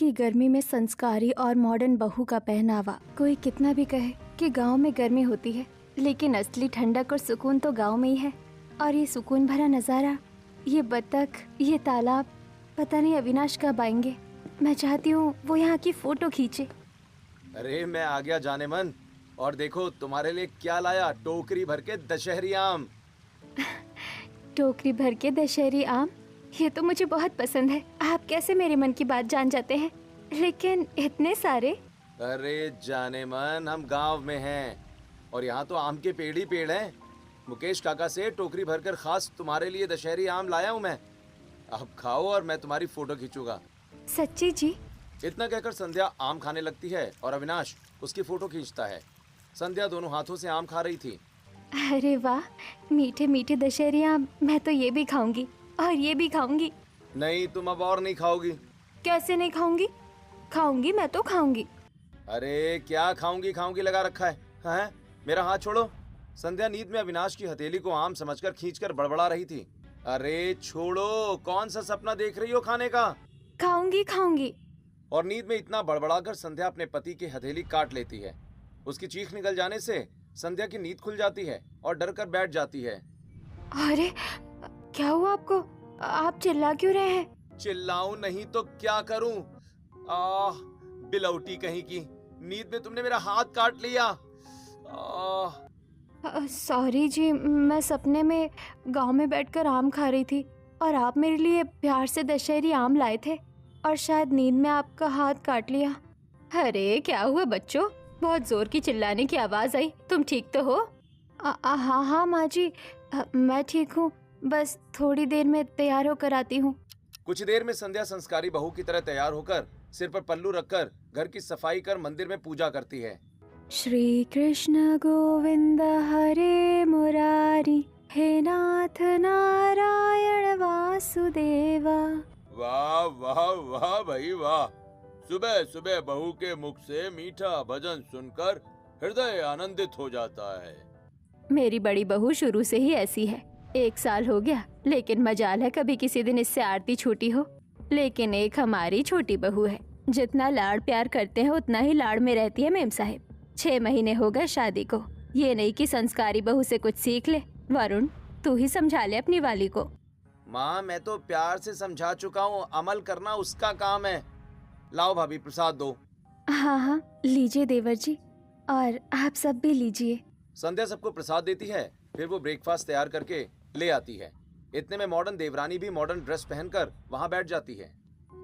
कि गर्मी में संस्कारी और मॉडर्न बहू का पहनावा। कोई कितना भी कहे कि गांव में गर्मी होती है, लेकिन असली ठंडक और सुकून तो गांव में ही है। और ये सुकून भरा नज़ारा, ये बतख, ये तालाब, पता नहीं अविनाश कब आएंगे। मैं चाहती हूँ वो यहाँ की फोटो खींचे। अरे मैं आ गया जाने मन। और देखो तुम्हारे लिए क्या लाया, टोकरी भर के दशहरी आम। टोकरी भर के दशहरी आम, ये तो मुझे बहुत पसंद है। आप कैसे मेरे मन की बात जान जाते हैं, लेकिन इतने सारे। अरे जाने मन, हम गांव में हैं और यहाँ तो आम के पेड़ ही पेड़ हैं। मुकेश काका से टोकरी भरकर खास तुम्हारे लिए दशहरी आम लाया हूँ मैं। अब खाओ और मैं तुम्हारी फोटो खींचूंगा। सच्ची जी? इतना कहकर संध्या आम खाने लगती है और अविनाश उसकी फोटो खींचता है। संध्या दोनों हाथों से आम खा रही थी। अरे वाह, मीठे मीठे दशहरी आम। मैं तो ये भी खाऊंगी और ये भी खाऊंगी। नहीं, तुम अब और नहीं खाओगी। कैसे नहीं खाऊंगी? खाऊंगी, मैं तो खाऊंगी। अरे क्या खाऊंगी खाऊंगी लगा रखा है, हैं? मेरा हाथ छोड़ो। संध्या नींद में अविनाश की हथेली को आम समझकर खींचकर बड़बड़ा रही थी। अरे छोड़ो, कौन सा सपना देख रही हो खाने का? खाऊंगी खाऊंगी। और नींद में इतना बड़बड़ाकर संध्या अपने पति की हथेली काट लेती है। उसकी चीख निकल जाने से संध्या की नींद खुल जाती है और डर कर बैठ जाती है। अरे क्या हुआ आपको? आप चिल्ला क्यों रहे हैं? चिल्लाऊं नहीं तो क्या करूं? आह, बिलौटी कहीं की, नींद में तुमने मेरा हाथ काट लिया। सॉरी जी, मैं सपने में गांव में बैठकर आम खा रही थी और आप मेरे लिए प्यार से दशहरी आम लाए थे और शायद नींद में आपका हाथ काट लिया। अरे क्या हुआ बच्चों? बहुत जोर की चिल्लाने की आवाज आई। तुम ठीक तो हो? हाँ हाँ माँ जी, मैं ठीक हूँ। बस थोड़ी देर में तैयार होकर आती हूँ। कुछ देर में संध्या संस्कारी बहू की तरह तैयार होकर सिर पर पल्लू रखकर घर की सफाई कर मंदिर में पूजा करती है। श्री कृष्ण गोविंद हरे मुरारी, हे नाथ नारायण वासुदेवा। वाह वाह वाह भाई वाह। सुबह सुबह बहू के मुख से मीठा भजन सुनकर हृदय आनंदित हो जाता है। मेरी बड़ी बहू शुरू से ही ऐसी है। 1 साल हो गया, लेकिन मजाल है कभी किसी दिन इससे आरती छूटी हो। लेकिन एक हमारी छोटी बहू है, जितना लाड़ प्यार करते हैं उतना ही लाड़ में रहती है मेम साहिब। 6 महीने हो गए शादी को। ये नहीं कि संस्कारी बहू से कुछ सीख ले। वरुण, तू ही समझा ले अपनी वाली को। माँ, मैं तो प्यार से समझा चुका हूँ, अमल करना उसका काम है। लाओ भाभी, प्रसाद दो। हाँ हाँ लीजिए देवर जी, और आप सब भी लीजिए। संध्या सबको प्रसाद देती है, फिर वो ब्रेकफास्ट तैयार करके ले आती है। इतने में मॉडर्न देवरानी भी मॉडर्न ड्रेस पहनकर वहाँ बैठ जाती है।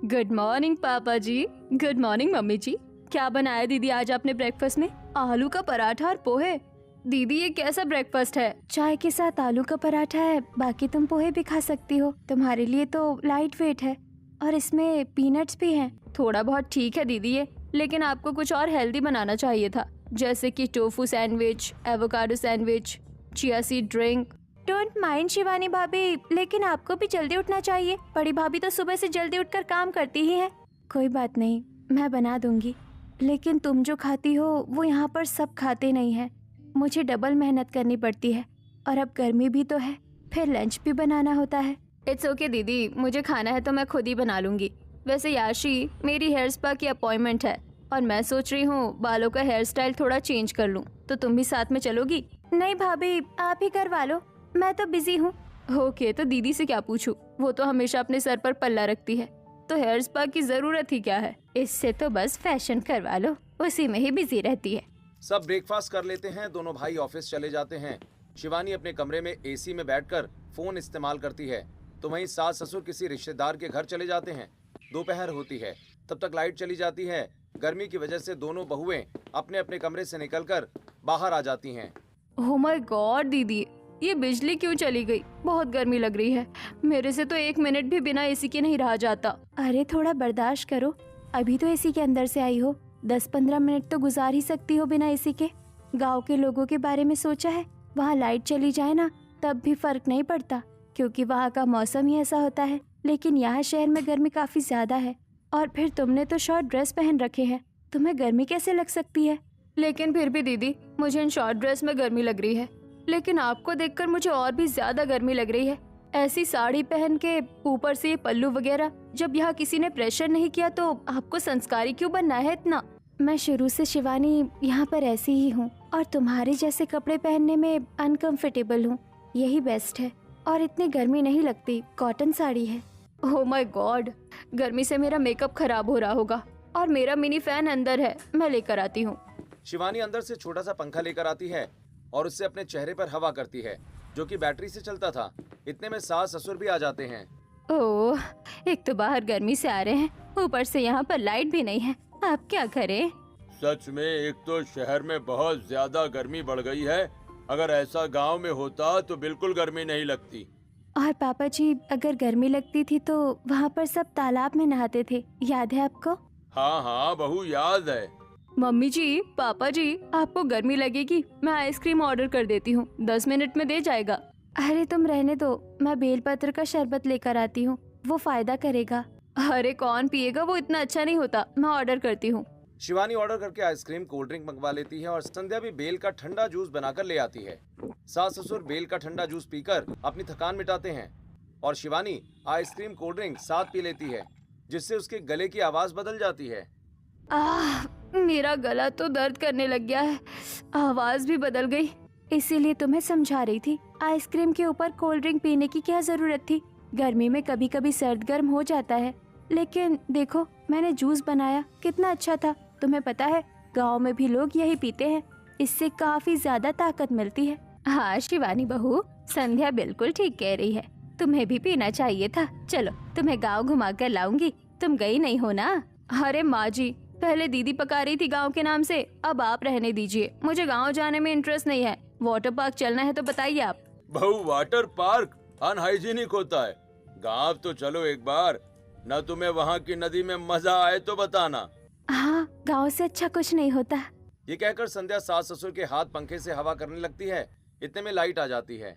गुड मॉर्निंग पापा जी। गुड मॉर्निंग मम्मी जी। क्या बनाया दीदी आज आपने ब्रेकफास्ट में? आलू का पराठा और पोहे। दीदी ये कैसा ब्रेकफास्ट है? चाय के साथ आलू का पराठा है, बाकी तुम पोहे भी खा सकती हो। तुम्हारे लिए तो लाइट वेट है और इसमें पीनट्स भी हैं। थोड़ा बहुत ठीक है दीदी ये, लेकिन आपको कुछ और हेल्दी बनाना चाहिए था, जैसे कि tofu sandwich, avocado sandwich, chia seed drink. Don't mind Shivani भाभी, लेकिन आपको भी जल्दी उठना चाहिए। बड़ी भाभी तो सुबह से जल्दी उठकर काम करती ही है। कोई बात नहीं, मैं बना दूंगी, लेकिन तुम जो खाती हो वो यहाँ पर सब खाते नहीं है। मुझे डबल मेहनत करनी पड़ती है और अब गर्मी भी तो है, फिर लंच भी बनाना होता है। इट्स ओके दीदी, मुझे खाना है तो मैं खुद ही बना लूंगी। वैसे याशी, मेरी हेयर स्पा की अपॉइंटमेंट है और मैं सोच रही हूँ बालों का हेयर स्टाइल थोड़ा चेंज कर लूँ, तो तुम भी साथ में चलोगी? नहीं भाभी, आप ही करवा लो, मैं तो बिजी हूँ। ओके, तो दीदी से क्या पूछूं? वो तो हमेशा अपने सर पर पल्ला रखती है, तो हेयर स्पा की जरूरत ही क्या है? इससे तो बस फैशन करवा लो, उसी में ही बिजी रहती है। सब ब्रेकफास्ट कर लेते हैं, दोनों भाई ऑफिस चले जाते हैं। शिवानी अपने कमरे में एसी में बैठकर फोन इस्तेमाल करती है, तो वहीं सास ससुर किसी रिश्तेदार के घर चले जाते हैं। दोपहर होती है, तब तक लाइट चली जाती है। गर्मी की वजह से दोनों बहुएं अपने अपने कमरे से निकलकर बाहर आ जाती हैं। ओह माय गॉड दीदी, ये बिजली क्यों चली गई? बहुत गर्मी लग रही है। मेरे से तो 1 मिनट भी बिना एसी के नहीं रहा जाता। अरे थोड़ा बर्दाश्त करो, अभी तो एसी के अंदर से आई हो। 10-15 मिनट तो गुजार ही सकती हो बिना एसी के। गांव के लोगों के बारे में सोचा है? वहाँ लाइट चली जाए ना, तब भी फर्क नहीं पड़ता, क्योंकि वहाँ का मौसम ही ऐसा होता है। लेकिन यहाँ शहर में गर्मी काफी ज्यादा है। और फिर तुमने तो शॉर्ट ड्रेस पहन रखे हैं, तुम्हें गर्मी कैसे लग सकती है? लेकिन फिर भी दीदी, मुझे इन शॉर्ट ड्रेस में गर्मी लग रही है, लेकिन आपको देखकर मुझे और भी ज्यादा गर्मी लग रही है। ऐसी साड़ी पहन के ऊपर से ये पल्लू वगैरह, जब यहाँ किसी ने प्रेशर नहीं किया तो आपको संस्कारी क्यों बनना है इतना? मैं शुरू से शिवानी यहाँ पर ऐसी ही हूँ और तुम्हारे जैसे कपड़े पहनने में अनकंफर्टेबल हूँ। यही बेस्ट है और इतनी गर्मी नहीं लगती, कॉटन साड़ी है। ओह माय गॉड, गर्मी से मेरा मेकअप खराब हो रहा होगा और मेरा मिनी फैन अंदर है, मैं लेकर आती हूँ। शिवानी अंदर से छोटा सा पंखा लेकर आती है और उससे अपने चेहरे पर हवा करती है, जो कि बैटरी से चलता था। इतने में सास ससुर भी आ जाते हैं। ओह, एक तो बाहर गर्मी से आ रहे हैं, ऊपर से यहाँ पर लाइट भी नहीं है। आप क्या करें? सच में एक तो शहर में बहुत ज्यादा गर्मी बढ़ गई है। अगर ऐसा गांव में होता तो बिल्कुल गर्मी नहीं लगती। और पापा जी, अगर गर्मी लगती थी तो वहाँ पर सब तालाब में नहाते थे, याद है आपको? हाँ हाँ बहू, याद है। मम्मी जी, पापा जी, आपको गर्मी लगेगी, मैं आइसक्रीम ऑर्डर कर देती हूँ, 10 मिनट में दे जाएगा। अरे तुम रहने दो, मैं बेलपत्र का शरबत लेकर आती हूँ, वो फायदा करेगा। अरे कौन पिएगा, वो इतना अच्छा नहीं होता, मैं ऑर्डर करती हूँ। शिवानी ऑर्डर करके आइसक्रीम कोल्ड ड्रिंक मंगवा लेती है और संध्या भी बेल का ठंडा जूस बनाकर ले आती है। सास ससुर बेल का ठंडा जूस पीकर अपनी थकान मिटाते हैं और शिवानी आइसक्रीम कोल्ड ड्रिंक साथ पी लेती है, जिससे उसके गले की आवाज बदल जाती है। मेरा गला तो दर्द करने लग गया है, आवाज भी बदल गई। इसीलिए तुम्हें समझा रही थी, आइसक्रीम के ऊपर कोल्ड ड्रिंक पीने की क्या जरूरत थी। गर्मी में कभी कभी सर्द गर्म हो जाता है, लेकिन देखो मैंने जूस बनाया, कितना अच्छा था। तुम्हें पता है, गांव में भी लोग यही पीते हैं, इससे काफी ज्यादा ताकत मिलती है। हाँ शिवानी बहू, संध्या बिल्कुल ठीक कह रही है, तुम्हें भी पीना चाहिए था। चलो तुम्हें गांव घुमा कर लाऊंगी, तुम गई नहीं हो ना? अरे माँ जी, पहले दीदी पका रही थी गांव के नाम से, अब आप रहने दीजिए, मुझे गांव जाने में इंटरेस्ट नहीं है। वाटर पार्क चलना है तो बताइए आप। बहू, वाटर पार्क अनहाइजीनिक होता है। गांव तो चलो एक बार, न तुम्हें वहाँ की नदी में मजा आए तो बताना। हाँ, गांव से अच्छा कुछ नहीं होता। ये कहकर संध्या सास ससुर के हाथ पंखे से हवा करने लगती है। इतने में लाइट आ जाती है।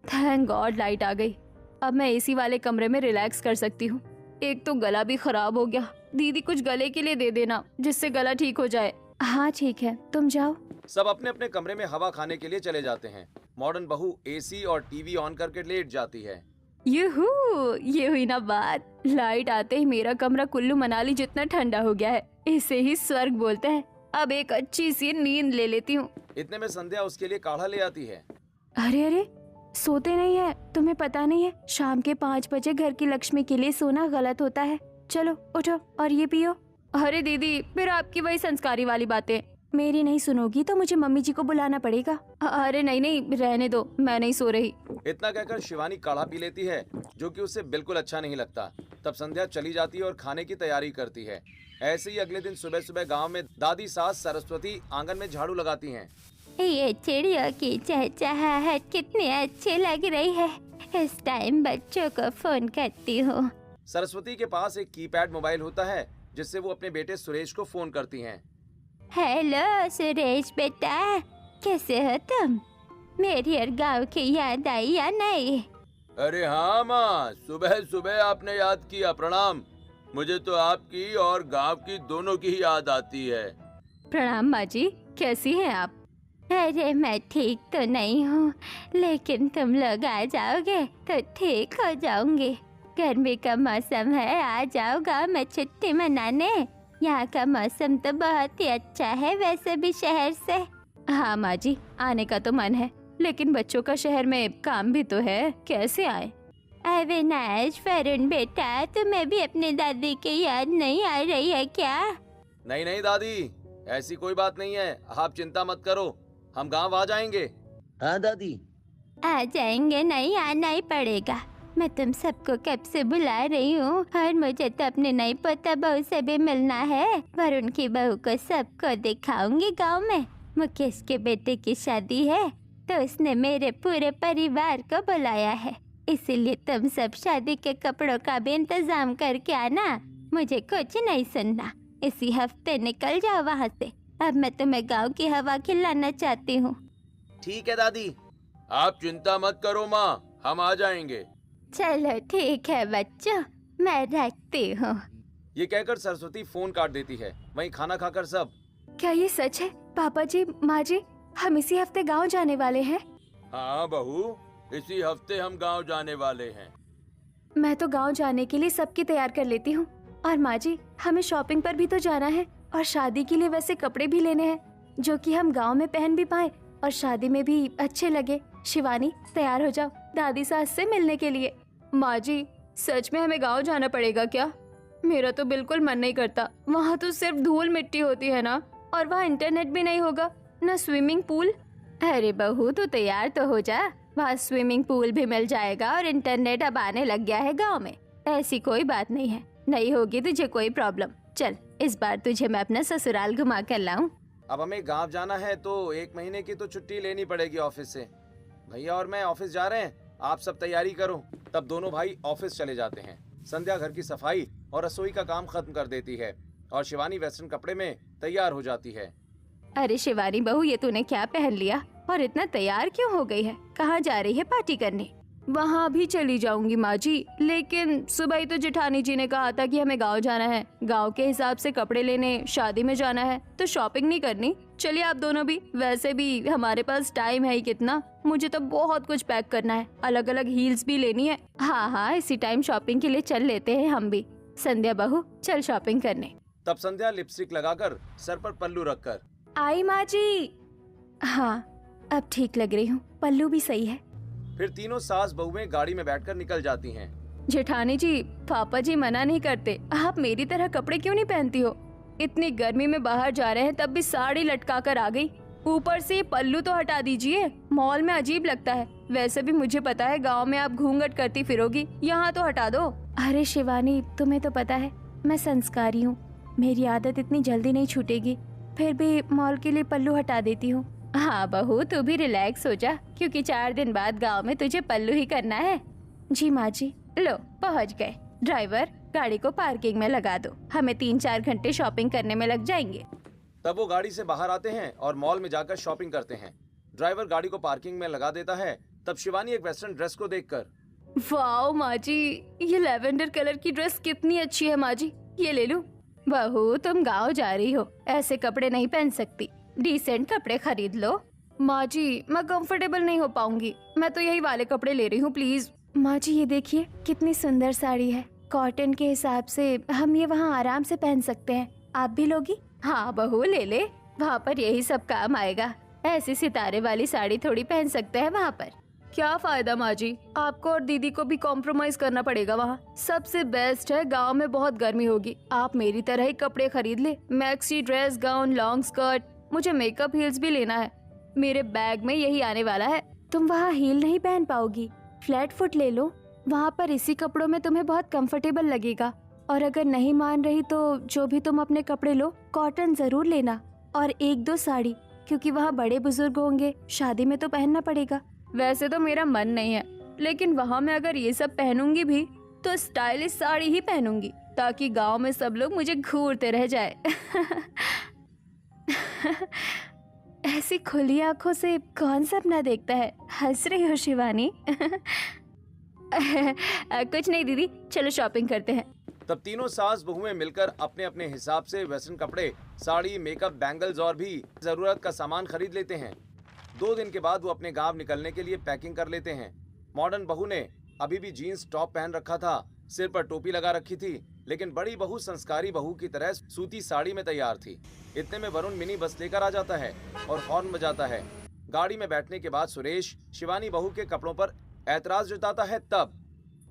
थैंक गॉड लाइट आ गई, अब मैं एसी वाले कमरे में रिलैक्स कर सकती हूँ। एक तो गला भी खराब हो गया, दीदी कुछ गले के लिए दे देना जिससे गला ठीक हो जाए। हाँ ठीक है, तुम जाओ। सब अपने अपने कमरे में हवा खाने के लिए चले जाते हैं। मॉडर्न बहू एसी और टीवी ऑन करके लेट जाती है। यूहू, ये हुई ना बात। लाइट आते ही मेरा कमरा कुल्लू मनाली जितना ठंडा हो गया है, इसे ही स्वर्ग बोलते हैं। अब एक अच्छी सी नींद ले लेती हूँ। इतने में संध्या उसके लिए काढ़ा ले आती है। अरे अरे, सोते नहीं है, तुम्हें पता नहीं है, शाम के 5 बजे घर की लक्ष्मी के लिए सोना गलत होता है। चलो उठो और ये पियो। अरे दीदी, फिर आपकी वही संस्कारी वाली बातें, मेरी नहीं सुनोगी तो मुझे मम्मी जी को बुलाना पड़ेगा। अरे नहीं नहीं, रहने दो, मैं नहीं सो रही। इतना कहकर शिवानी काढ़ा पी लेती है, जो कि उसे बिल्कुल अच्छा नहीं लगता। तब संध्या चली जाती है और खाने की तैयारी करती है। ऐसे ही अगले दिन सुबह सुबह गांव में दादी सास सरस्वती आंगन में झाड़ू लगाती हैं। ये चिड़ियों की चहचहाहट कितनी अच्छी लग रही है। इस टाइम बच्चों को फोन करती हूँ। सरस्वती के पास एक कीपैड मोबाइल होता है, जिससे वो अपने बेटे सुरेश को फोन करती हैं। हेलो सुरेश बेटा, कैसे हो तुम? मेरी और गाँव की याद आई या नहीं? अरे हाँ माँ, सुबह सुबह आपने याद किया, प्रणाम। मुझे तो आपकी और गांव की दोनों की ही याद आती है। प्रणाम माँ जी, कैसी हैं आप? अरे मैं ठीक तो नहीं हूँ, लेकिन तुम लोग आ जाओगे तो ठीक हो जाऊंगी। गर्मी का मौसम है, आ जाओ गाँव में छुट्टी मनाने। यहाँ का मौसम तो बहुत ही अच्छा है वैसे भी शहर से। हाँ माँ जी, आने का तो मन है, लेकिन बच्चों का शहर में काम भी तो है, कैसे आए? अविनाश, वरुण बेटा, तुम्हें भी अपनी दादी की याद नहीं आ रही है क्या? नहीं नहीं दादी, ऐसी कोई बात नहीं है, आप चिंता मत करो, हम गांव आ जाएंगे। हाँ दादी। आ जाएंगे नहीं, आना ही पड़ेगा। मैं तुम सबको कब से बुला रही हूँ और मुझे तो अपने नई पोता बहू से भी मिलना है। वरुण की बहू को सबको दिखाऊंगी गांव में। मुकेश के बेटे की शादी है तो उसने मेरे पूरे परिवार को बुलाया है, इसीलिए तुम सब शादी के कपड़ों का भी इंतजाम करके आना। मुझे कुछ नहीं सुनना, इसी हफ्ते निकल जाओ वहाँ से। अब मैं तुम्हें गांव की हवा खिलाना चाहती हूँ। ठीक है दादी। आप चिंता मत करो माँ, हम आ जाएंगे। चलो ठीक है बच्चों, मैं रखती हूँ। ये कहकर सरस्वती फोन काट देती है। वहीं खाना खाकर सब। क्या ये सच है? पापा जी, माँ जी, हम इसी हफ्ते गांव जाने वाले हैं। हाँ बहू, इसी हफ्ते हम गांव जाने वाले हैं। मैं तो गांव जाने के लिए सबकी तैयार कर लेती हूँ। और माँ जी, हमें शॉपिंग पर भी तो जाना है और शादी के लिए वैसे कपड़े भी लेने हैं जो कि हम गांव में पहन भी पाए और शादी में भी अच्छे लगे। शिवानी, तैयार हो जाओ दादी सास से मिलने के लिए। माँ जी, सच में हमें गांव जाना पड़ेगा क्या? मेरा तो बिल्कुल मन नहीं करता। वहाँ तो सिर्फ धूल मिट्टी होती है ना, और वहाँ इंटरनेट भी नहीं होगा, न स्विमिंग पूल। अरे बहू, तू तैयार तो हो जा, वहाँ स्विमिंग पूल भी मिल जाएगा और इंटरनेट अब आने लग गया है गांव में। ऐसी कोई बात नहीं है, नहीं होगी तुझे कोई प्रॉब्लम। चल, इस बार तुझे मैं अपना ससुराल घुमा कर लाऊं। अब हमें गांव जाना है तो 1 महीने की तो छुट्टी लेनी पड़ेगी ऑफिस से। भैया और मैं ऑफिस जा रहे हैं, आप सब तैयारी करो। तब दोनों भाई ऑफिस चले जाते हैं। संध्या घर की सफाई और रसोई का काम खत्म कर देती है और शिवानी वेस्टर्न कपड़े में तैयार हो जाती है। अरे शिवानी बहू, ये तूने क्या पहन लिया और इतना तैयार क्यों हो गई है? कहाँ जा रही है पार्टी करने? वहाँ भी चली जाऊंगी माँ जी, लेकिन सुबह ही तो जेठानी जी ने कहा था कि हमें गांव जाना है, गांव के हिसाब से कपड़े लेने, शादी में जाना है, तो शॉपिंग नहीं करनी। चलिए आप दोनों भी, वैसे भी हमारे पास टाइम है ही कितना। मुझे तो बहुत कुछ पैक करना है, अलग अलग हील्स भी लेनी है। हाँ हाँ, इसी टाइम शॉपिंग के लिए चल लेते हैं हम भी। संध्या बहू, चल शॉपिंग करने। तब संध्या लिपस्टिक लगाकर सर पर पल्लू रखकर, आई माँ जी। हाँ, अब ठीक लग रही हूँ, पल्लू भी सही है। फिर तीनों सास बहुएं गाड़ी में बैठकर निकल जाती हैं। जेठानी जी, पापा जी मना नहीं करते, आप मेरी तरह कपड़े क्यों नहीं पहनती हो? इतनी गर्मी में बाहर जा रहे हैं तब भी साड़ी लटका कर आ गई। ऊपर से ये पल्लू तो हटा दीजिए, मॉल में अजीब लगता है। वैसे भी मुझे पता है गांव में आप घूंघट करती फिरोगी, यहाँ तो हटा दो। अरे शिवानी, तुम्हें तो पता है मैं संस्कारी हूँ, मेरी आदत इतनी जल्दी नहीं छूटेगी। फिर भी मॉल के लिए पल्लू हटा देती हूँ। हाँ बहू, तू भी रिलैक्स हो जा, क्योंकि 4 दिन बाद गांव में तुझे पल्लू ही करना है। जी माँ जी। लो, पहुँच गए। ड्राइवर, गाड़ी को पार्किंग में लगा दो, हमें 3-4 घंटे शॉपिंग करने में लग जाएंगे। तब वो गाड़ी से बाहर आते हैं और मॉल में जाकर शॉपिंग करते हैं। ड्राइवर गाड़ी को पार्किंग में लगा देता है। तब शिवानी एक वेस्टर्न ड्रेस को देखकर, वाओ माँ जी, ये लैवेंडर कलर की ड्रेस कितनी अच्छी है माँ जी, ये ले लूं। बहू, तुम गांव जा रही हो, ऐसे कपड़े नहीं पहन सकती, डिसेंट कपड़े खरीद लो। माँ जी, मैं कंफर्टेबल नहीं हो पाऊंगी, मैं तो यही वाले कपड़े ले रही हूँ प्लीज। माँ जी, ये देखिए कितनी सुंदर साड़ी है, कॉटन के हिसाब से हम ये वहाँ आराम से पहन सकते हैं। आप भी लोगी? हाँ बहू, ले ले, वहाँ पर यही सब काम आएगा। ऐसी सितारे वाली साड़ी थोड़ी पहन सकते हैं वहाँ पर। क्या फायदा माँ जी, आपको और दीदी को भी कॉम्प्रोमाइज करना पड़ेगा वहाँ। सबसे बेस्ट है, गांव में बहुत गर्मी होगी, आप मेरी तरह ही कपड़े खरीद ले, maxi dress, gown, long skirt. मुझे मेकअप हील्स भी लेना है, मेरे बैग में यही आने वाला है। तुम वहाँ हील नहीं पहन पाओगी, फ्लैट फुट ले लो, वहाँ पर इसी कपड़ों में तुम्हें बहुत कंफर्टेबल लगेगा। और अगर नहीं मान रही तो जो भी तुम अपने कपड़े लो, कॉटन जरूर लेना, और 1-2 साड़ी, क्योंकि वहाँ बड़े बुजुर्ग होंगे, शादी में तो पहनना पड़ेगा। वैसे तो मेरा मन नहीं है, लेकिन वहाँ मैं अगर ये सब पहनूंगी भी तो स्टाइलिश साड़ी ही पहनूंगी, ताकि गांव में सब लोग मुझे घूरते रह जाए। ऐसी खुली आंखों से कौन सपना देखता है? हंस रही हो शिवानी? कुछ नहीं दीदी, चलो शॉपिंग करते हैं। तब तीनों सास बहुएं मिलकर अपने अपने हिसाब से वेस्टर्न कपड़े, साड़ी, मेकअप, बैंगल्स और भी जरूरत का सामान खरीद लेते हैं। 2 दिन के बाद वो अपने गांव निकलने के लिए पैकिंग कर लेते हैं। मॉडर्न बहू ने अभी भी जीन्स टॉप पहन रखा था, सिर पर टोपी लगा रखी थी, लेकिन बड़ी बहू संस्कारी बहू की तरह सूती साड़ी में तैयार थी। इतने में वरुण मिनी बस लेकर आ जाता है और हॉर्न बजाता है। गाड़ी में बैठने के बाद सुरेश शिवानी बहू के कपड़ों पर ऐतराज जताता है। तब,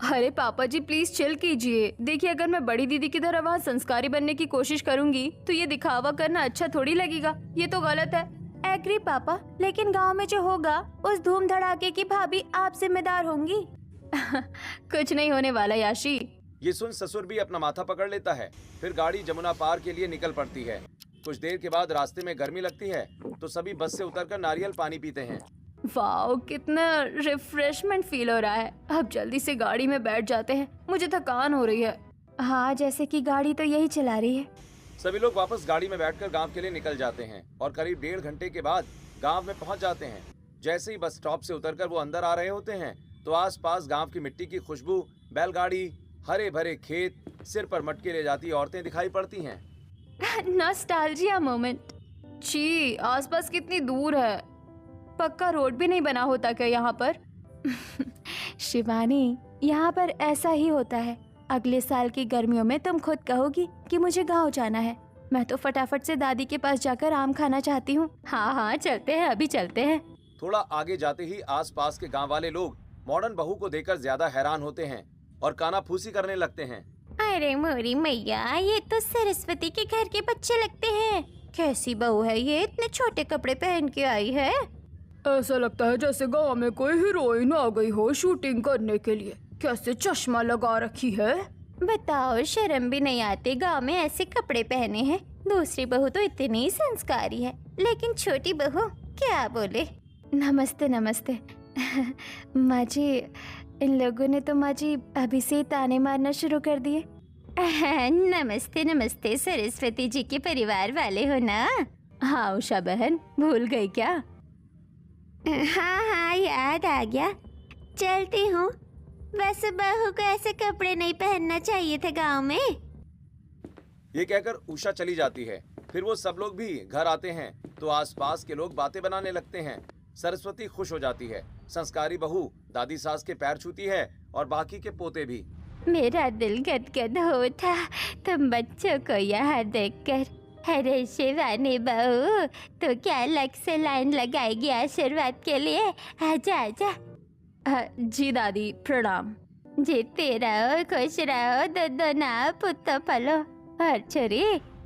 अरे पापा जी प्लीज चिल कीजिए, देखिए अगर मैं बड़ी दीदी की तरह वहाँ संस्कारी बनने की कोशिश करूंगी तो ये दिखावा करना अच्छा थोड़ी लगेगा, ये तो गलत है। एग्री पापा, लेकिन गांव में जो होगा उस धूम धड़ाके की भाभी आप जिम्मेदार होंगी। कुछ नहीं होने वाला याशी। ये सुन ससुर भी अपना माथा पकड़ लेता है। फिर गाड़ी जमुना पार के लिए निकल पड़ती है। कुछ देर के बाद रास्ते में गर्मी लगती है तो सभी बस से उतरकर नारियल पानी पीते हैं। वाओ, कितना रिफ्रेशमेंट फील हो रहा है। अब जल्दी से गाड़ी में बैठ जाते हैं, मुझे थकान हो रही है। हाँ, जैसे कि गाड़ी तो यही चला रही है। सभी लोग वापस गाड़ी में बैठकर गांव के लिए निकल जाते हैं और करीब 1.5 घंटे के बाद गांव में पहुंच जाते हैं। जैसे ही बस स्टॉप से उतरकर वो अंदर आ रहे होते हैं तो आसपास गांव की मिट्टी की खुशबू, बैलगाड़ी, हरे भरे खेत, सिर पर मटके ले जाती औरतें दिखाई पड़ती हैं। Nostalgia moment. जी, आसपास कितनी दूर है, पक्का रोड भी नहीं बना होता क्या यहाँ पर? शिवानी, यहाँ पर ऐसा ही होता है। अगले साल की गर्मियों में तुम खुद कहोगी कि मुझे गांव जाना है। मैं तो फटाफट से दादी के पास जाकर आम खाना चाहती हूँ। हाँ हाँ, चलते हैं, अभी चलते हैं। थोड़ा आगे जाते ही आसपास के गांव वाले लोग मॉडर्न बहू को देखकर ज्यादा हैरान होते हैं और कानाफूसी करने लगते हैं। अरे मोरी मैया, ये तो सरस्वती के घर के बच्चे लगते हैं। कैसी बहू है ये, इतने छोटे कपड़े पहन के आई है। ऐसा लगता है जैसे गांव में कोई हीरोइन आ गई हो शूटिंग करने के लिए। कैसे चश्मा लगा रखी है। बताओ, शर्म भी नहीं आती गांव में ऐसे कपड़े पहने हैं। दूसरी बहू तो इतनी संस्कारी है, लेकिन छोटी बहू क्या बोले। नमस्ते नमस्ते। माँ जी, इन लोगों ने तो माँ जी अभी से ही ताने मारना शुरू कर दिए। नमस्ते नमस्ते, सरस्वती जी के परिवार वाले हो ना? हाँ उषा बहन, भूल गई क्या? हाँ हाँ, याद आ गया। चलती हूँ। वैसे बहू को ऐसे कपड़े नहीं पहनना चाहिए थे गांव में। ये कहकर उषा चली जाती है। फिर वो सब लोग भी घर आते हैं तो आसपास के लोग बातें बनाने लगते हैं। सरस्वती खुश हो जाती है। संस्कारी बहू दादी सास के पैर छूती है और बाकी के पोते भी। मेरा दिल गदगद होता तुम बच्चों को यहाँ देखकर। अरे शिवानी बहू, तो क्या अलग से लाइन लगाएगी आशीर्वाद के लिए? आजा आजा। जी दादी, प्रणाम। जीते रहो, खुश रहो, दो ना पुत्तो पलो। और छोरी,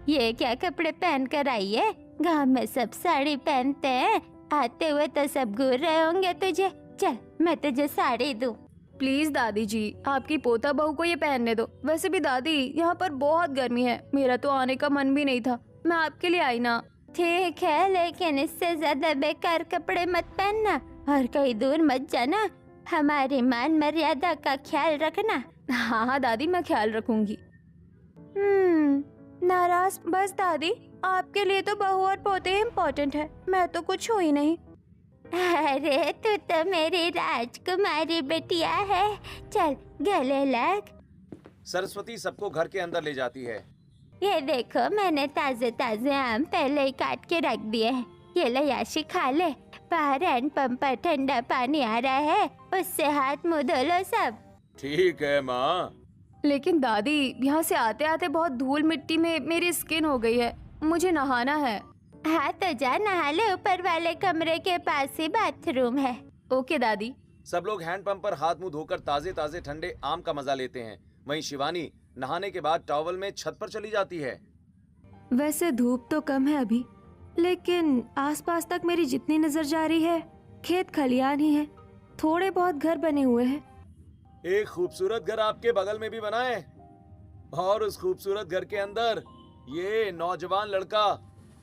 ये क्या कपड़े पहन कर आई है? गांव में सब साड़ी पहनते हैं। आते हुए तो सब घूर रहे होंगे तुझे। चल, मैं तुझे साड़ी दूं। प्लीज दादी जी, आपकी पोता बहू को ये पहनने दो। वैसे भी दादी, यहाँ पर बहुत गर्मी है। मेरा तो आने का मन भी नहीं था। मैं आपके लिए आई ना। ठीक है, लेकिन इससे ज्यादा बेकार कपड़े मत पहनना और कहीं दूर मत जाना। हमारी मान मर्यादा का ख्याल रखना। हाँ हाँ दादी, मैं ख्याल रखूंगी। नाराज? बस दादी, आपके लिए तो बहू और पोते इम्पोर्टेंट है। मैं तो कुछ हूँ ही नहीं। अरे तू तो मेरी राजकुमारी बिटिया है। चल गले लग। सरस्वती सबको घर के अंदर ले जाती है। ये देखो, मैंने ताजे ताजे आम पहले ही काट के रख दिए हैं। ये ले याशी, खा ले। बाहर हैंडपंप पर ठंडा पानी आ रहा है, उससे हाथ मुंह धो लो सब। ठीक है माँ। लेकिन दादी, यहाँ से आते आते बहुत धूल मिट्टी में मेरी स्किन हो गई है। मुझे नहाना है। हाँ तो जा नहा ले, ऊपर वाले कमरे के पास ही बाथरूम है। ओके दादी। सब लोग हैंडपंप पर हाथ मुंह धोकर ताजे ताजे ठंडे आम का मजा लेते हैं। वहीं शिवानी नहाने के बाद टॉवल में छत पर चली जाती है। वैसे धूप तो कम है अभी, लेकिन आसपास तक मेरी जितनी नजर जा रही है खेत खलियान ही है। थोड़े बहुत घर बने हुए हैं। एक खूबसूरत घर आपके बगल में भी बना है और उस खूबसूरत घर के अंदर ये नौजवान लड़का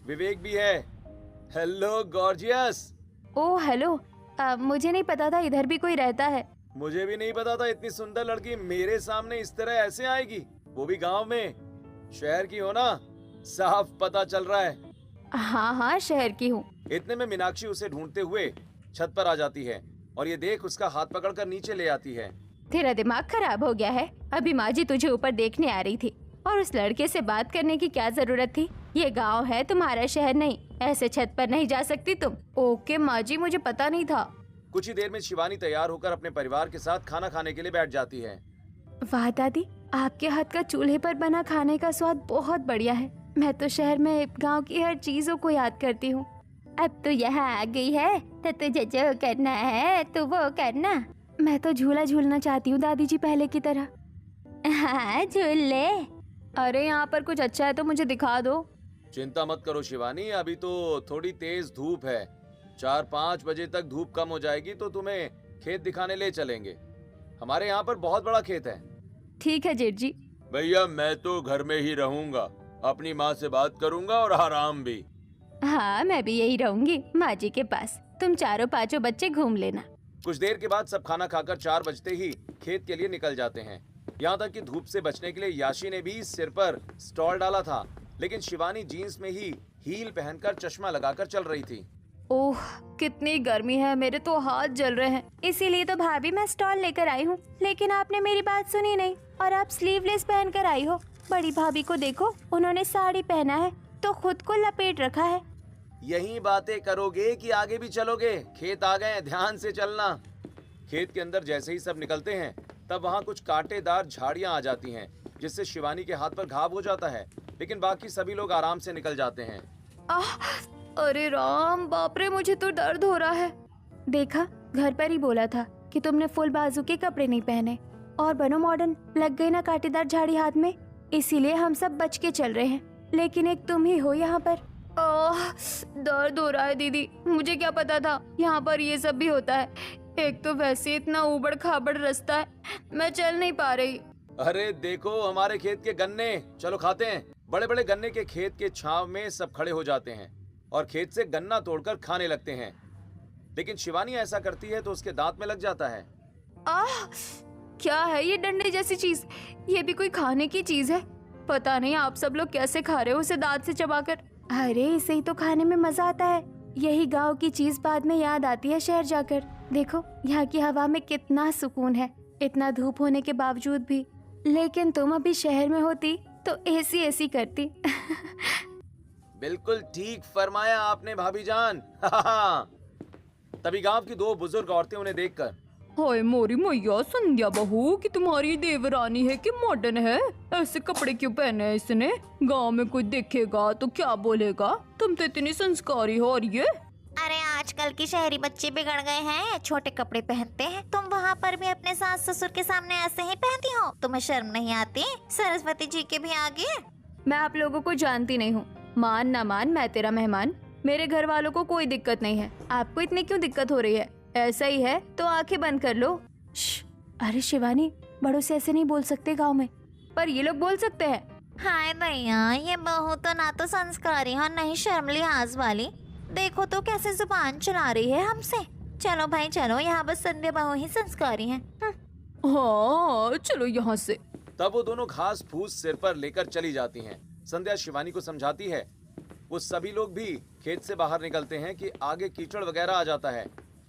विवेक भी है। Hello gorgeous. ओह हेलो, मुझे नहीं पता था इधर भी कोई रहता है। मुझे भी नहीं पता था इतनी सुंदर लड़की मेरे सामने इस तरह ऐसे आएगी, वो भी गांव में। शहर की हो ना, साफ पता चल रहा है। हाँ हाँ, शहर की हूँ। इतने में मीनाक्षी उसे ढूंढते हुए छत पर आ जाती है और ये देख उसका हाथ पकड़कर नीचे ले आती है। तेरा दिमाग खराब हो गया है? अभी माँ जी तुझे ऊपर देखने आ रही थी और उस लड़के से बात करने की क्या जरूरत थी? ये गांव है, तुम्हारा शहर नहीं। ऐसे छत पर नहीं जा सकती तुम। ओके माँ जी, मुझे पता नहीं था। कुछ ही देर में शिवानी तैयार होकर अपने परिवार के साथ खाना खाने के लिए बैठ जाती है। वाह दादी, आपके हाथ का चूल्हे पर बना खाने का स्वाद बहुत बढ़िया है। मैं तो शहर में गांव की हर चीजों को याद करती हूँ। अब तो यहाँ आ गई है तो तुझे जो करना है तू वो करना। मैं तो झूला झूलना चाहती हूँ दादी जी, पहले की तरह। हाँ झूल ले। अरे यहाँ पर कुछ अच्छा है तो मुझे दिखा दो। चिंता मत करो शिवानी, अभी तो थोड़ी तेज धूप है। 4-5 बजे तक धूप कम हो जाएगी तो तुम्हें खेत दिखाने ले चलेंगे। हमारे यहाँ पर बहुत बड़ा खेत है। ठीक है जेठ जी। भैया मैं तो घर में ही रहूंगा, अपनी माँ से बात करूंगा और आराम भी। हाँ मैं भी यही रहूंगी माँ जी के पास। तुम चारों पांचों बच्चे घूम लेना। कुछ देर के बाद सब खाना खाकर 4 बजते ही खेत के लिए निकल जाते हैं। यहाँ तक कि धूप से बचने के लिए याशी ने भी सिर पर स्टॉल डाला था, लेकिन शिवानी जीन्स में ही हील पहनकर चश्मा लगाकर चल रही थी। ओह कितनी गर्मी है, मेरे तो हाथ जल रहे हैं। इसीलिए तो भाभी मैं स्टॉल लेकर आई हूँ, लेकिन आपने मेरी बात सुनी नहीं और आप स्लीवलेस पहन कर आई हो। बड़ी भाभी को देखो, उन्होंने साड़ी पहना है तो खुद को लपेट रखा है। यही बातें करोगे कि आगे भी चलोगे? खेत आ गए, ध्यान से चलना। खेत के अंदर जैसे ही सब निकलते हैं तब वहाँ कुछ कांटेदार झाड़ियाँ आ जाती हैं, जिससे शिवानी के हाथ पर घाव हो जाता है, लेकिन बाकी सभी लोग आराम से निकल जाते हैं। आह, अरे राम बाप रे, मुझे तो दर्द हो रहा है। देखा, घर पर ही बोला था कि तुमने फुल बाजू के कपड़े नहीं पहने और बनो मॉडर्न। लग गई ना कांटेदार झाड़ी हाथ में, इसीलिए हम सब बच के चल रहे हैं, लेकिन एक तुम ही हो यहाँ पर। दर्द हो रहा है दीदी, मुझे क्या पता था यहाँ पर ये सब भी होता है। एक तो वैसे इतना उबड़ खाबड़ रास्ता है, मैं चल नहीं पा रही। अरे देखो हमारे खेत के गन्ने, चलो खाते हैं। बड़े बड़े गन्ने के खेत के छांव में सब खड़े हो जाते हैं और खेत से गन्ना तोड़कर खाने लगते हैं, लेकिन शिवानी ऐसा करती है तो उसके दांत में लग जाता है। आह, क्या है ये डंडे जैसी चीज? ये भी कोई खाने की चीज है? पता नहीं आप सब लोग कैसे खा रहे हो उसे दांत से चबाकर। अरे इसे ही तो खाने में मजा आता है। यही गांव की चीज बाद में याद आती है शहर जाकर। देखो यहाँ की हवा में कितना सुकून है, इतना धूप होने के बावजूद भी। लेकिन तुम अभी शहर में होती तो ऐसी ऐसी करती। बिल्कुल ठीक फरमाया आपने भाभी जान। तभी गांव की दो बुजुर्ग औरतें उन्हें देखकर, हाय मोरी मैया, संध्या बहू कि तुम्हारी देवरानी है कि मॉडर्न है? ऐसे कपड़े क्यों पहने हैं इसने? गांव में कोई देखेगा तो क्या बोलेगा? तुम तो इतनी संस्कारी हो। और ये अरे आजकल के शहरी बच्चे बिगड़ गए हैं, छोटे कपड़े पहनते हैं। तुम वहाँ पर भी अपने सास ससुर के सामने ऐसे ही पहनती हो? तुम्हें शर्म नहीं आती? सरस्वती जी के भी आगे। मैं आप लोगों को जानती नहीं हूँ, मान ना मान मैं तेरा मेहमान। मेरे घर वालों को कोई दिक्कत नहीं है, आपको इतनी क्यों दिक्कत हो रही है? ऐसा ही है तो आंखें बंद कर लो। अरे शिवानी, बड़ों से ऐसे नहीं बोल सकते गांव में, पर ये लोग बोल सकते हैं। हाय भैया, ये बहू तो ना तो संस्कारी और नहीं शर्म लिहाज वाली। देखो तो कैसे जुबान चला रही है हमसे। चलो भाई चलो, यहाँ बस संध्या बहू ही संस्कारी है। हाँ चलो यहाँ से। तब वो दोनों घास फूस सिर पर लेकर चली जाती हैं। संध्या शिवानी को समझाती है। वो सभी लोग भी खेत से बाहर निकलते हैं कि आगे कीचड़ वगैरह आ जाता है।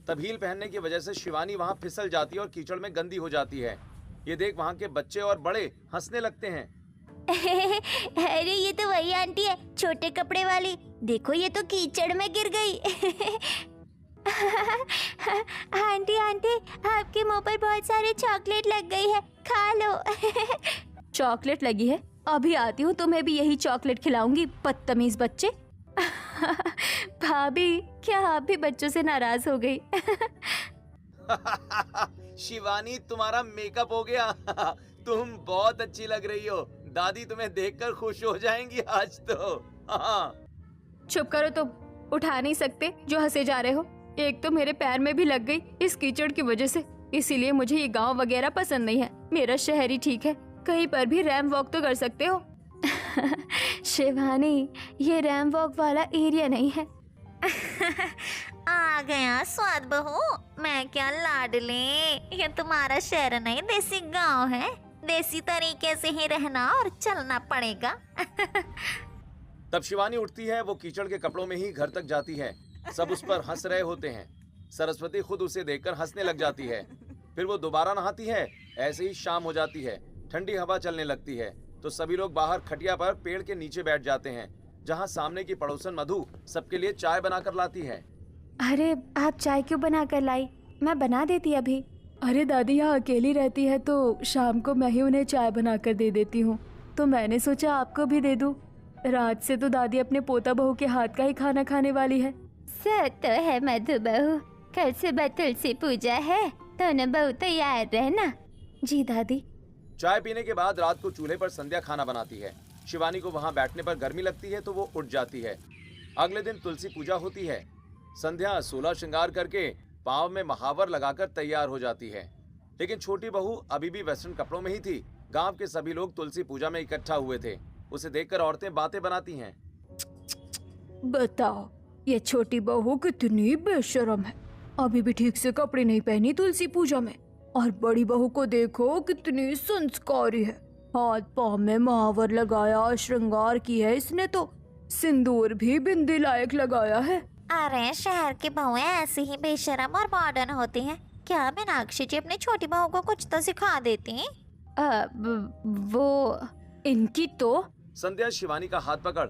तब हील पहनने की वजह से शिवानी वहाँ फिसल जाती है और कीचड़ में गंदी हो जाती है। ये देख वहाँ के बच्चे और बड़े हंसने लगते हैं। अरे ये तो वही आंटी है, छोटे कपड़े वाली। देखो ये तो कीचड़ में गिर गई। आंटी आंटी, आपके मुंह पर बहुत सारे चॉकलेट लग गई है, खा लो। चॉकलेट लगी है? अभी आती हूँ, तुम्हें भी यही चॉकलेट खिलाऊंगी, बदतमीज बच्चे। भाभी, क्या आप भी बच्चों से नाराज हो गई? शिवानी तुम्हारा मेकअप हो गया। तुम बहुत अच्छी लग रही हो। दादी तुम्हें देखकर खुश हो जाएंगी आज तो। हाँ। चुप करो तुम, उठा नहीं सकते जो हंसे जा रहे हो। एक तो मेरे पैर में भी लग गई इस कीचड़ की वजह से, इसीलिए मुझे ये गांव वगैरह पसंद नहीं है। मेरा शहर ही ठीक है, कहीं पर भी रैंप वॉक तो कर सकते हो। शिवानी, ये रैंप वॉक वाला एरिया नहीं है। आ गया स्वाद बहू, मैं क्या लाडले। ये तुम्हारा शहर नहीं, देसी गांव है। देसी तरीके से ही रहना और चलना पड़ेगा। तब शिवानी उठती है। वो कीचड़ के कपड़ों में ही घर तक जाती है। सब उस पर हंस रहे होते हैं। सरस्वती खुद उसे देखकर हंसने लग जाती है। फिर वो दोबारा नहाती है। ऐसे ही शाम हो जाती है, ठंडी हवा चलने लगती है तो सभी लोग बाहर खटिया पर पेड़ के नीचे बैठ जाते हैं, जहाँ सामने की पड़ोसन मधु सबके लिए चाय बनाकर लाती है। अरे आप चाय क्यों बना कर लाई? मैं बना देती अभी। अरे दादी यहाँ अकेली रहती है तो शाम को मैं ही उन्हें चाय बना कर दे देती हूँ, तो मैंने सोचा आपको भी दे दूँ। रात से तो दादी अपने पोता बहू के हाथ का ही खाना खाने वाली है। सो तो है मधु बहू, कल सुबह तुलसी पूजा है, दोनों बहू तैयार रहना। जी दादी। चाय पीने के बाद रात को चूल्हे पर संध्या खाना बनाती है। शिवानी को वहाँ बैठने पर गर्मी लगती है तो वो उठ जाती है। अगले दिन तुलसी पूजा होती है। संध्या 16 श्रृंगार करके पाँव में महावर लगाकर तैयार हो जाती है, लेकिन छोटी बहू अभी भी वेस्टर्न कपड़ों में ही थी। गांव के सभी लोग तुलसी पूजा में इकट्ठा हुए थे। उसे देखकर औरतें बातें बनाती हैं। बताओ, ये छोटी बहू कितनी बेशर्म है, अभी भी ठीक से कपड़े नहीं पहनी तुलसी पूजा में। और बड़ी बहू को देखो कितनी संस्कारी है, हाथ पाँव में महावर लगाया, श्रृंगार की है इसने तो, सिंदूर भी बिंदी लायक लगाया है। अरे शहर की बहुएं ऐसी ही बेशरम और मॉडर्न होती हैं। क्या मीनाक्षी जी अपनी छोटी बहू को कुछ तो सिखा देती? वो इनकी तो। संध्या शिवानी का हाथ पकड़,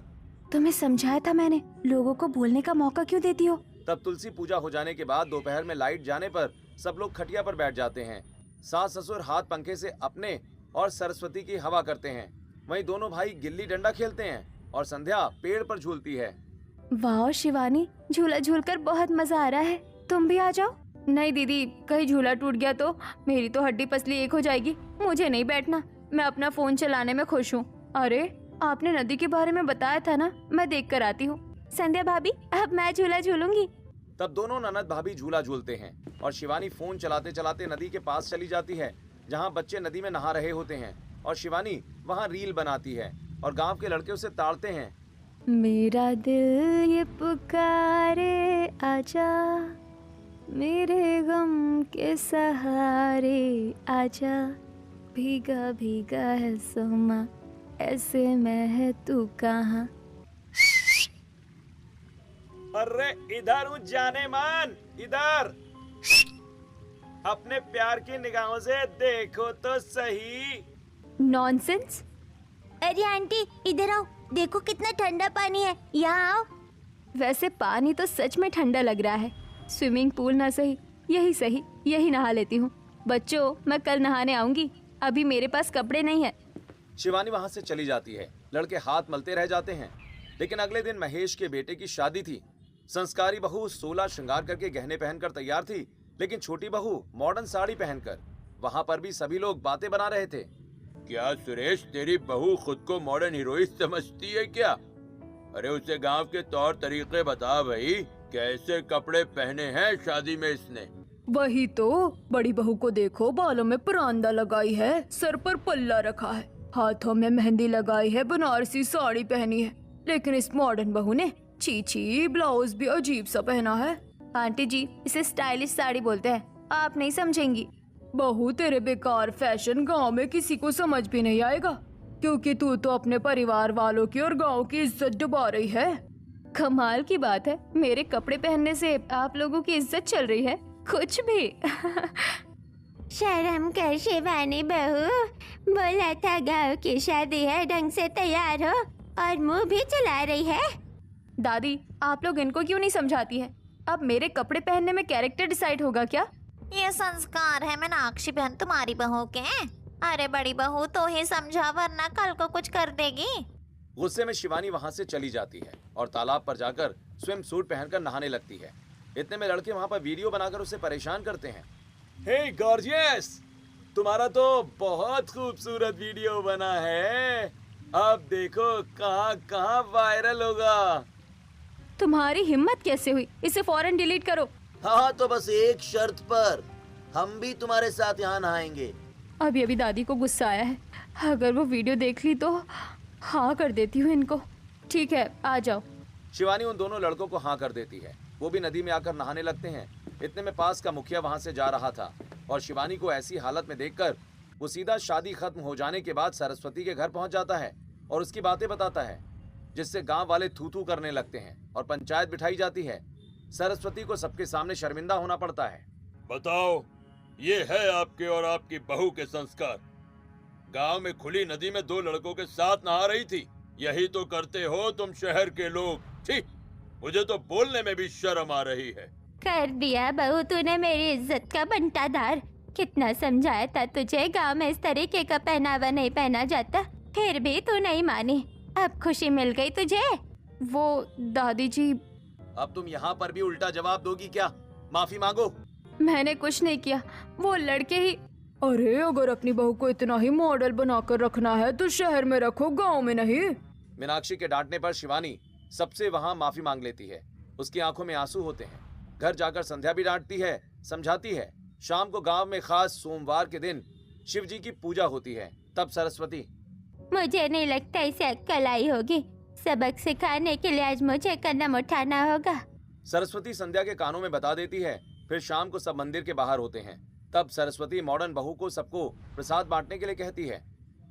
तुम्हें समझाया था मैंने, लोगों को बोलने का मौका क्यों देती हो? तब तुलसी पूजा हो जाने के बाद दोपहर में लाइट जाने पर सब लोग खटिया पर बैठ जाते हैं। सास ससुर हाथ पंखे से अपने और सरस्वती की हवा करते हैं। वहीं दोनों भाई गिल्ली डंडा खेलते हैं और संध्या पेड़ पर झूलती है। वाह शिवानी, झूला झूलकर बहुत मजा आ रहा है। तुम भी आ जाओ। नहीं दीदी, कहीं झूला टूट गया तो मेरी तो हड्डी पसली एक हो जाएगी। मुझे नहीं बैठना, मैं अपना फोन चलाने में खुश हूँ। अरे आपने नदी के बारे में बताया था ना, मैं देख कर आती हूँ। संध्या भाभी, अब मैं झूला झूलूंगी। तब दोनों ननद भाभी झूला झूलते हैं और शिवानी फोन चलाते चलाते नदी के पास चली जाती है जहाँ बच्चे नदी में नहा रहे होते हैं और शिवानी वहाँ रील बनाती है और गांव के लड़के उसे ताड़ते हैं। मेरा दिल ये पुकारे, आजा मेरे गम के सहारे, आजा भीगा भीगा है सोमा, ऐसे में है तू कहाँ। अरे इधर हूँ जाने मन, इधर अपने प्यार की निगाहों से देखो तो सही। नॉनसेंस। अरे आंटी इधर आओ, देखो कितना ठंडा पानी है, यहाँ आओ। वैसे पानी तो सच में ठंडा लग रहा है। स्विमिंग पूल ना सही, यही नहा लेती हूँ। बच्चों, मैं कल नहाने आऊंगी, अभी मेरे पास कपड़े नहीं है। शिवानी वहाँ से चली जाती है। लड़के हाथ मलते रह जाते हैं। लेकिन अगले दिन महेश के बेटे की शादी थी। संस्कारी बहू 16 श्रृंगार करके गहने पहनकर तैयार थी, लेकिन छोटी बहू मॉडर्न साड़ी पहनकर। वहाँ पर भी सभी लोग बातें बना रहे थे। क्या सुरेश, तेरी बहू खुद को मॉडर्न हीरोइन समझती है क्या? अरे उसे गांव के तौर तरीके बता भाई, कैसे कपड़े पहने हैं शादी में इसने। वही तो, बड़ी बहू को देखो, बालों में परांदा लगाई है, सर पर पल्ला रखा है, हाथों में मेहंदी लगाई है, बनारसी साड़ी पहनी है। लेकिन इस मॉडर्न बहू ने छी, ब्लाउज भी अजीब सा पहना है। आंटी जी, इसे स्टाइलिश साड़ी बोलते हैं, आप नहीं समझेंगी। बहू, तेरे बेकार फैशन गांव में किसी को समझ भी नहीं आएगा, क्योंकि तू तो अपने परिवार वालों की और गांव की इज्जत डुबा रही है। कमाल की बात है, मेरे कपड़े पहनने से आप लोगों की इज्जत चल रही है, कुछ भी। शर्म कर शिवानी बहू, बोला था गाँव की शादी है, ढंग से तैयार हो, और मुंह भी चला रही है। दादी, आप लोग इनको क्यों नहीं समझाती है? अब मेरे कपड़े पहनने में कैरेक्टर डिसाइड होगा क्या? ये संस्कार है मीनाक्षी बहन तुम्हारी बहू के। अरे बड़ी बहू तो ही समझा, वरना कल को कुछ कर देगी। गुस्से में शिवानी वहाँ से चली जाती है और तालाब पर जाकर स्विम सूट पहनकर नहाने लगती है। इतने में लड़के वहाँ पर वीडियो बनाकर उसे परेशान करते हैं। हे गॉर्जियस, तुम्हारा तो बहुत खूबसूरत वीडियो बना है, अब देखो कहाँ कहाँ वायरल होगा। तुम्हारी हिम्मत कैसे हुई? इसे फौरन डिलीट करो। हाँ, तो बस एक शर्त पर, हम भी तुम्हारे साथ यहाँ नहाएंगे। अभी दादी को गुस्सा आया है, अगर वो वीडियो देख ली तो हाँ कर देती हूँ इनको। ठीक है, आ जाओ। शिवानी उन दोनों लड़कों को हाँ कर देती है। वो भी नदी में आकर नहाने लगते हैं। इतने में पास का मुखिया वहाँ से जा रहा था और शिवानी को ऐसी हालत में देखकर वो सीधा शादी खत्म हो जाने के बाद सरस्वती के घर पहुँच जाता है और उसकी बातें बताता है, जिससे गांव वाले थू थू करने लगते हैं और पंचायत बिठाई जाती है। सरस्वती को सबके सामने शर्मिंदा होना पड़ता है। बताओ, ये है आपके और आपकी बहू के संस्कार? गांव में खुली नदी में दो लड़कों के साथ नहा रही थी, यही तो करते हो तुम शहर के लोग। ठीक, मुझे तो बोलने में भी शर्म आ रही है। कर दिया बहू तूने मेरी इज्जत का बंटाधार। कितना समझाया था तुझे, गांव में इस तरीके का पहनावा नहीं पहना जाता, फिर भी तू नहीं मानी। अब खुशी मिल गई तुझे? वो दादी जी, अब तुम यहाँ पर भी उल्टा जवाब दोगी क्या? माफी मांगो। मैंने कुछ नहीं किया, वो लड़के ही। अरे अगर अपनी बहू को इतना ही मॉडल बनाकर रखना है तो शहर में रखो, गांव में नहीं। मीनाक्षी के डांटने पर शिवानी सबसे वहाँ माफी मांग लेती है। उसकी आंखों में आंसू होते हैं। घर जाकर संध्या भी डांटती है, समझाती है। शाम को गांव में खास सोमवार के दिन शिव जी की पूजा होती है। तब सरस्वती, मुझे नहीं लगता इसे अक्कल आई होगी, सबक सिखाने के लिए आज मुझे कदम उठाना होगा। सरस्वती संध्या के कानों में बता देती है। फिर शाम को सब मंदिर के बाहर होते हैं। तब सरस्वती मॉडर्न बहू को सबको प्रसाद बांटने के लिए कहती है।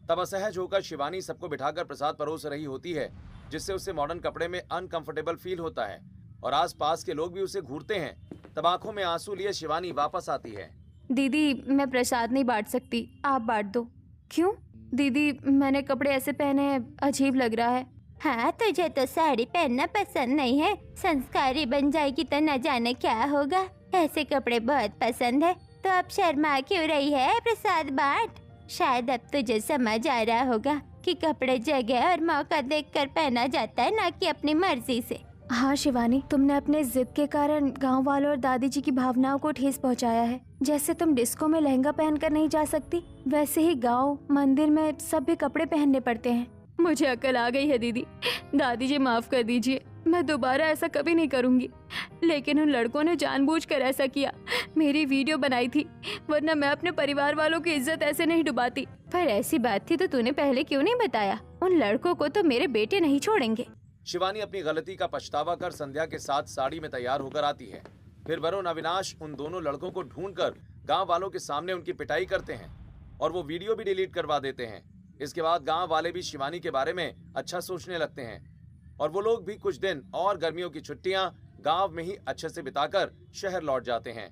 तब असहज होकर शिवानी सबको बिठाकर प्रसाद परोस रही होती है, जिससे उसे मॉडर्न कपड़े में अनकंफर्टेबल फील होता है और आसपास के लोग भी उसे घूरते हैं। तब आंखों में आंसू लिए शिवानी वापस आती है। दीदी, मैं प्रसाद नहीं बांट सकती, आप बांट दो। क्यों? दीदी, मैंने कपड़े ऐसे पहने हैं, अजीब लग रहा है। हाँ, तुझे तो साड़ी पहनना पसंद नहीं है, संस्कारी बन जाएगी तो न जाने क्या होगा। ऐसे कपड़े बहुत पसंद है, तो अब शर्मा क्यों रही है प्रसाद बांट। शायद अब तुझे समझ आ रहा होगा कि कपड़े जगह और मौका देखकर पहना जाता है, ना कि अपनी मर्जी से। हाँ शिवानी, तुमने अपने जिद के कारण गांव वालों और दादी जी की भावनाओं को ठेस पहुंचाया है। जैसे तुम डिस्को में लहंगा पहनकर नहीं जा सकती, वैसे ही गांव मंदिर में सब भी कपड़े पहनने पड़ते हैं। मुझे अकल आ गई है दीदी, दादी जी माफ कर दीजिए, मैं दोबारा ऐसा कभी नहीं करूंगी। लेकिन उन लड़कों ने जानबूझकर ऐसा किया, मेरी वीडियो बनाई थी, वरना मैं अपने परिवार वालों की इज्जत ऐसे नहीं डुबाती। पर ऐसी बात थी तो तूने पहले क्यों नहीं बताया? उन लड़कों को तो मेरे बेटे नहीं छोड़ेंगे। शिवानी अपनी गलती का पछतावा कर संध्या के साथ साड़ी में तैयार होकर आती है। फिर वरुण अविनाश उन दोनों लड़कों को ढूंढकर गांव वालों के सामने उनकी पिटाई करते हैं और वो वीडियो भी डिलीट करवा देते हैं। इसके बाद गांव वाले भी शिवानी के बारे में अच्छा सोचने लगते हैं और वो लोग भी कुछ दिन और गर्मियों की छुट्टियां गांव में ही अच्छे से बिताकर शहर लौट जाते हैं।